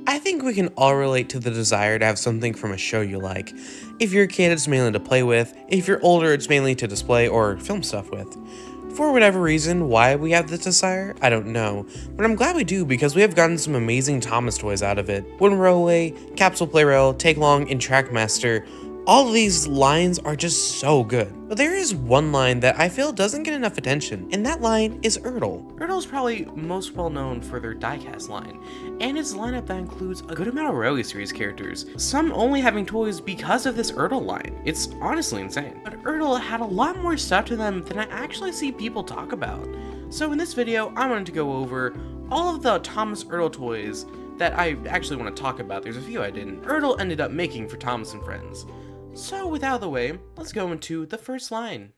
I think we can all relate to the desire to have something from a show you like. If you're a kid, it's mainly to play with. If you're older, it's mainly to display or film stuff with. For whatever reason, why we have this desire, I don't know, but I'm glad we do because we have gotten some amazing Thomas toys out of it. Wooden Railway, Capsule Play Rail, Take Long, and Trackmaster. All of these lines are just so good. But there is one line that I feel doesn't get enough attention, and that line is Ertl. Ertl is probably most well known for their Diecast line, and its lineup that includes a good amount of Railway Series characters, some only having toys because of this Ertl line. It's honestly insane. But Ertl had a lot more stuff to them than I actually see people talk about. So in this video, I wanted to go over all of the Thomas Ertl toys that I actually want to talk about. There's a few I didn't. Ertl ended up making for Thomas and Friends. So with out of the way, let's go into the first line.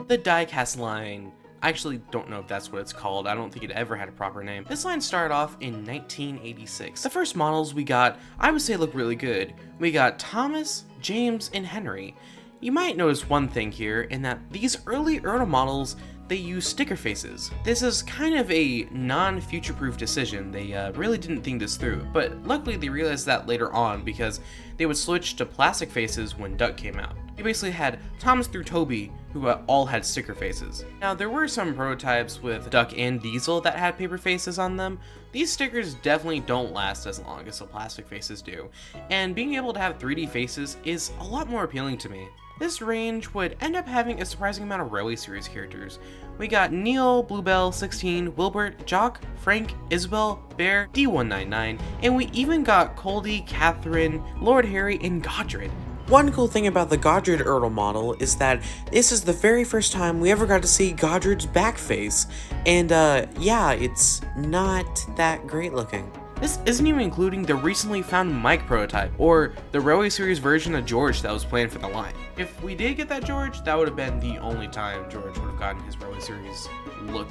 The Diecast line. I actually don't know if that's what it's called. I don't think it ever had a proper name. This line started off in 1986. The first models we got, I would say, look really good. We got Thomas, James, and Henry. You might notice one thing here in that these early Ertl models, they use sticker faces. This is kind of a non-future-proof decision. They really didn't think this through, but luckily they realized that later on because they would switch to plastic faces when Duck came out. They basically had Thomas through Toby, who all had sticker faces. Now, there were some prototypes with Duck and Diesel that had paper faces on them. These stickers definitely don't last as long as the plastic faces do, and being able to have 3D faces is a lot more appealing to me. This range would end up having a surprising amount of Railway Series characters. We got Neil, Bluebell, 16, Wilbert, Jock, Frank, Isabel, Bear, D199, and we even got Coldy, Catherine, Lord Harry, and Godred. One cool thing about the Godred Ertl model is that this is the very first time we ever got to see Godred's back face, and yeah, it's not that great looking. This isn't even including the recently found Mike prototype, or the Railway Series version of George that was planned for the line. If we did get that George, that would have been the only time George would have gotten his Railway Series look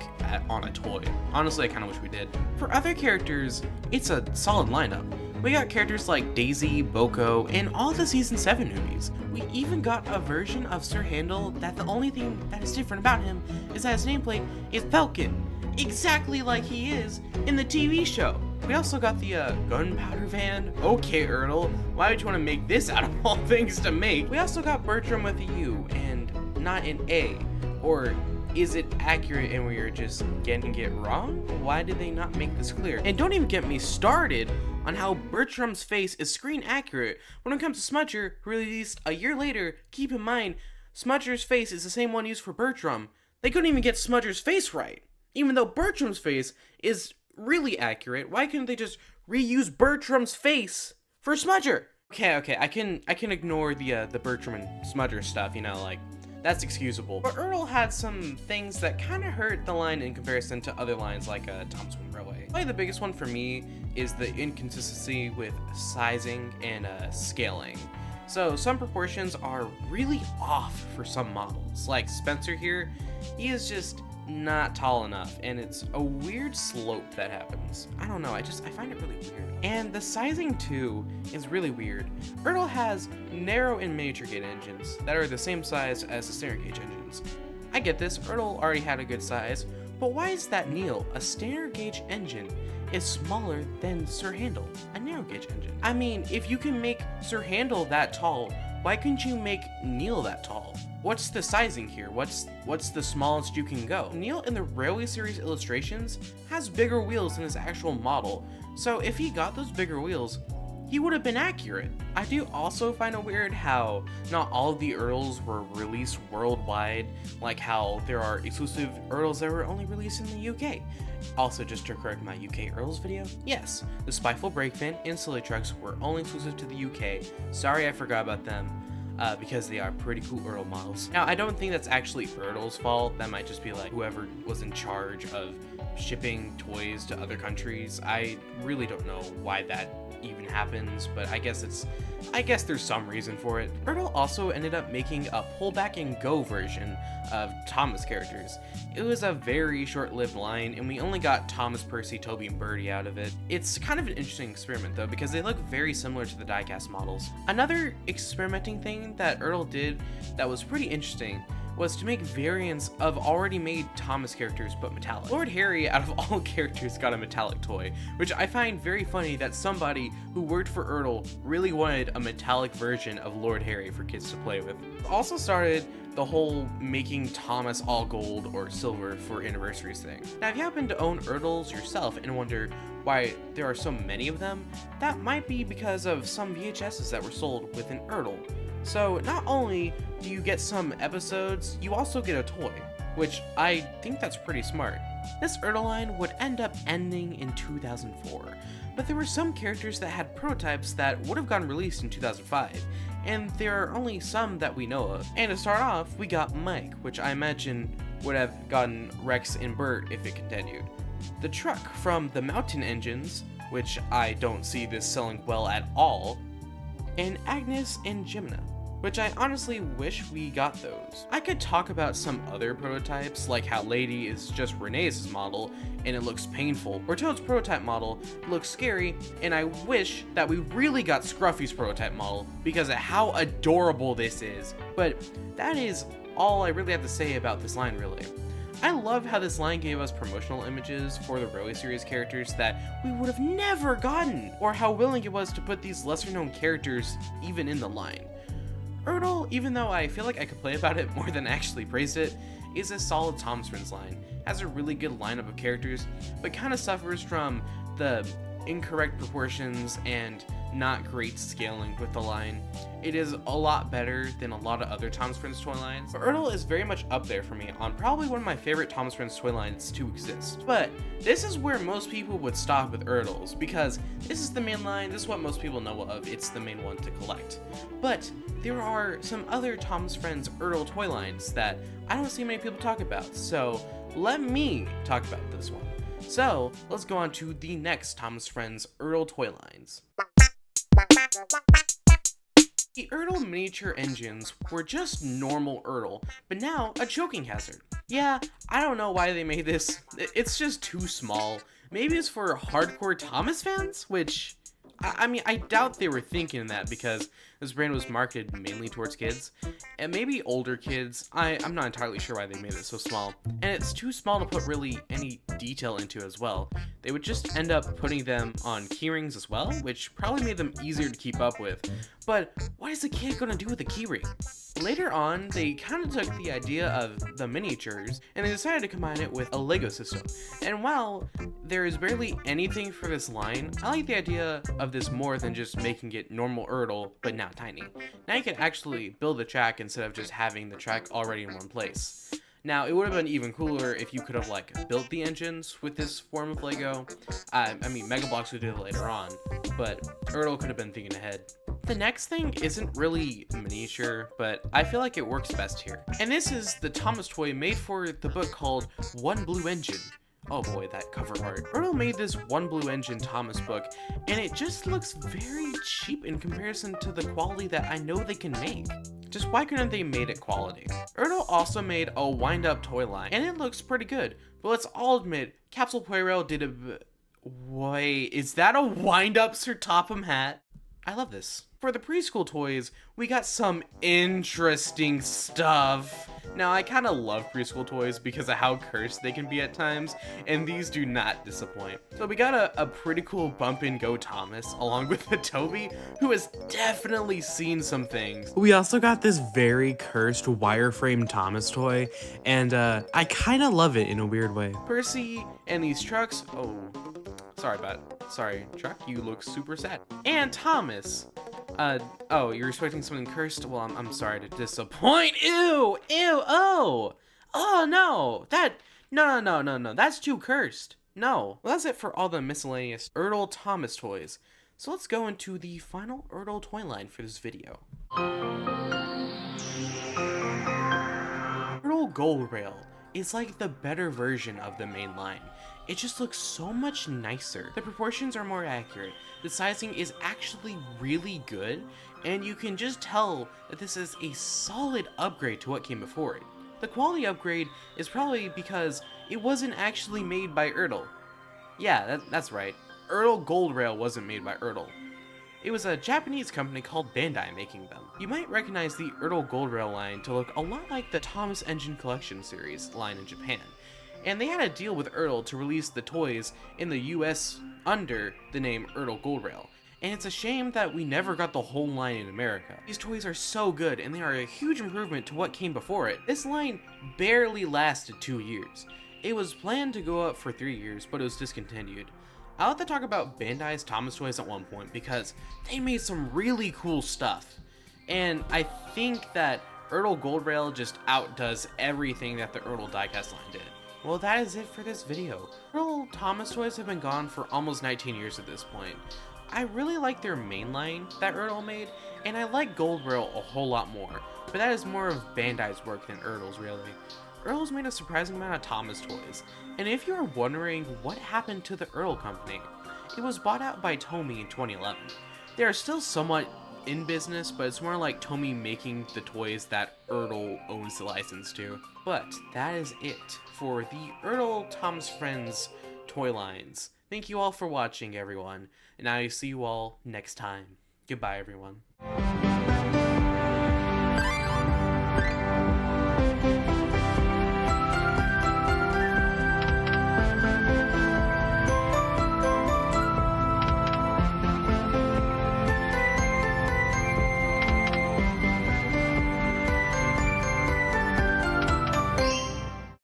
on a toy. Honestly, I kind of wish we did. For other characters, it's a solid lineup. We got characters like Daisy, Boko, and all the Season 7 newbies. We even got a version of Sir Handel that the only thing that is different about him is that his nameplate is Falcon, exactly like he is in the TV show. We also got the gunpowder van. Okay, Ertl, why would you want to make this out of all things to make? We also got Bertram with a U and not an A. Or is it accurate and we are just getting it wrong? Why did they not make this clear? And don't even get me started on how Bertram's face is screen accurate when it comes to Smudger, who released a year later. Keep in mind, Smudger's face is the same one used for Bertram. They couldn't even get Smudger's face right. Even though Bertram's face is really accurate, why couldn't they just reuse Bertram's face for Smudger? Okay, I can ignore the Bertram and Smudger stuff, you know, like, that's excusable. But Ertl had some things that kind of hurt the line in comparison to other lines like Thomas Wooden Railway. Probably the biggest one for me is the inconsistency with sizing and scaling. So some proportions are really off for some models. Like Spencer here, he is just not tall enough, and it's a weird slope that happens. I don't know, I find it really weird. And the sizing too is really weird. Ertl has narrow and miniature gauge engines that are the same size as the standard gauge engines. I get this, Ertl already had a good size, but why is that Neil, a standard gauge engine, is smaller than Sir Handel, a narrow gauge engine? I mean, if you can make Sir Handel that tall, why couldn't you make Neil that tall? What's the sizing here? What's the smallest you can go? Neil in the Railway Series illustrations has bigger wheels than his actual model, so if he got those bigger wheels, he would have been accurate. I do also find it weird how not all of the Ertls were released worldwide, like how there are exclusive Ertls that were only released in the UK. Also, just to correct my UK Ertls video, yes, the Spiteful Breakfin and Silly Trucks were only exclusive to the UK. Sorry I forgot about them. Because they are pretty cool Ertl models. Now, I don't think that's actually Ertl's fault. That might just be like whoever was in charge of shipping toys to other countries. I really don't know why that even happens, but I guess there's some reason for it. Ertl also ended up making a pull back and go version of Thomas characters. It was a very short-lived line, and we only got Thomas, Percy, Toby, and Birdie out of it. It's kind of an interesting experiment though, because they look very similar to the diecast models. Another experimenting thing that Ertl did that was pretty interesting was to make variants of already made Thomas characters but metallic. Lord Harry, out of all characters, got a metallic toy, which I find very funny that somebody who worked for Ertl really wanted a metallic version of Lord Harry for kids to play with. Also started the whole making Thomas all gold or silver for anniversaries thing. Now, if you happen to own Ertls yourself and wonder why there are so many of them, that might be because of some VHSs that were sold with an Ertl. So not only do you get some episodes, you also get a toy, which I think that's pretty smart. This Ertl line would end up ending in 2004, but there were some characters that had prototypes that would have gotten released in 2005, and there are only some that we know of. And to start off, we got Mike, which I imagine would have gotten Rex and Bert if it continued. The truck from the Mountain Engines, which I don't see this selling well at all, and Agnes and Jimna, which I honestly wish we got those. I could talk about some other prototypes, like how Lady is just Renee's model and it looks painful, or Toad's prototype model looks scary, and I wish that we really got Scruffy's prototype model because of how adorable this is. But that is all I really have to say about this line, really. I love how this line gave us promotional images for the Rowie series characters that we would have never gotten, or how willing it was to put these lesser known characters even in the line. Ertl, even though I feel like I could play about it more than I actually praised it, is a solid Thomas Friends line, has a really good lineup of characters, but kind of suffers from the incorrect proportions and not great scaling with the line. It is a lot better than a lot of other Thomas Friends toy lines, but Ertl is very much up there for me on probably one of my favorite Thomas Friends toy lines to exist. But this is where most people would stop with Ertls, because this is the main line, this is what most people know of, it's the main one to collect. But there are some other Thomas Friends Ertl toy lines that I don't see many people talk about, so let me talk about this one. So let's go on to the next Thomas Friends Ertl toy lines. The Ertl miniature engines were just normal Ertl, but now a choking hazard. Yeah, I don't know why they made this. It's just too small. Maybe it's for hardcore Thomas fans, which I mean, I doubt they were thinking that because this brand was marketed mainly towards kids, and maybe older kids. I'm not entirely sure why they made it so small, and it's too small to put really any detail into as well. They would just end up putting them on keyrings as well, which probably made them easier to keep up with. But what is a kid gonna do with a keyring? Later on, they kind of took the idea of the miniatures and they decided to combine it with a Lego system. And while there is barely anything for this line, I like the idea of this more than just making it normal Ertl, but now tiny. Now you can actually build the track instead of just having the track already in one place. Now, it would have been even cooler if you could have, like, built the engines with this form of Lego. I mean, Mega Bloks would do it later on, but Ertl could have been thinking ahead. The next thing isn't really miniature, but I feel like it works best here. And this is the Thomas toy made for the book called One Blue Engine. Oh boy, that cover art. Ertl made this One Blue Engine Thomas book, and it just looks very cheap in comparison to the quality that I know they can make. Just why couldn't they made it quality? Ertl also made a wind-up toy line, and it looks pretty good. But let's all admit, Capsule Poirel did a... Wait, is that a wind-up Sir Topham hat? I love this. For the preschool toys, we got some interesting stuff. Now, I kind of love preschool toys because of how cursed they can be at times, and these do not disappoint. So we got a pretty cool Bump and Go Thomas, along with a Toby, who has definitely seen some things. We also got this very cursed wireframe Thomas toy, and I kind of love it in a weird way. Percy and these trucks, sorry, truck, you look super sad. And Thomas. Oh, you're expecting something cursed? Well, I'm sorry to disappoint. Ew, oh no, no, that's too cursed. No. Well, that's it for all the miscellaneous Ertl Thomas toys. So let's go into the final Ertl toy line for this video. Ertl Gold Rail is like the better version of the main line. It just looks so much nicer. The proportions are more accurate. The sizing is actually really good, and you can just tell that this is a solid upgrade to what came before it. The quality upgrade is probably because it wasn't actually made by Ertl. Yeah, that's right. Ertl Gold Rail wasn't made by Ertl. It was a Japanese company called Bandai making them. You might recognize the Ertl Gold Rail line to look a lot like the Thomas Engine Collection series line in Japan. And they had a deal with Ertl to release the toys in the US under the name Ertl Gold Rail. And it's a shame that we never got the whole line in America. These toys are so good, and they are a huge improvement to what came before it. This line barely lasted 2 years. It was planned to go up for 3 years, but it was discontinued. I'll have to talk about Bandai's Thomas toys at one point, because they made some really cool stuff. And I think that Ertl Gold Rail just outdoes everything that the Ertl Diecast line did. Well, that is it for this video. Ertl Thomas toys have been gone for almost 19 years at this point. I really like their main line that Ertl made, and I like Gold Rail a whole lot more, but that is more of Bandai's work than Ertl's really. Ertl's made a surprising amount of Thomas toys, and if you are wondering what happened to the Ertl company, it was bought out by Tomy in 2011. They are still somewhat in business, but it's more like Tomy making the toys that Ertl owns the license to. But that is it for the Ertl Thomas Friends toy lines. Thank you all for watching, everyone, and I will see you all next time. Goodbye, everyone.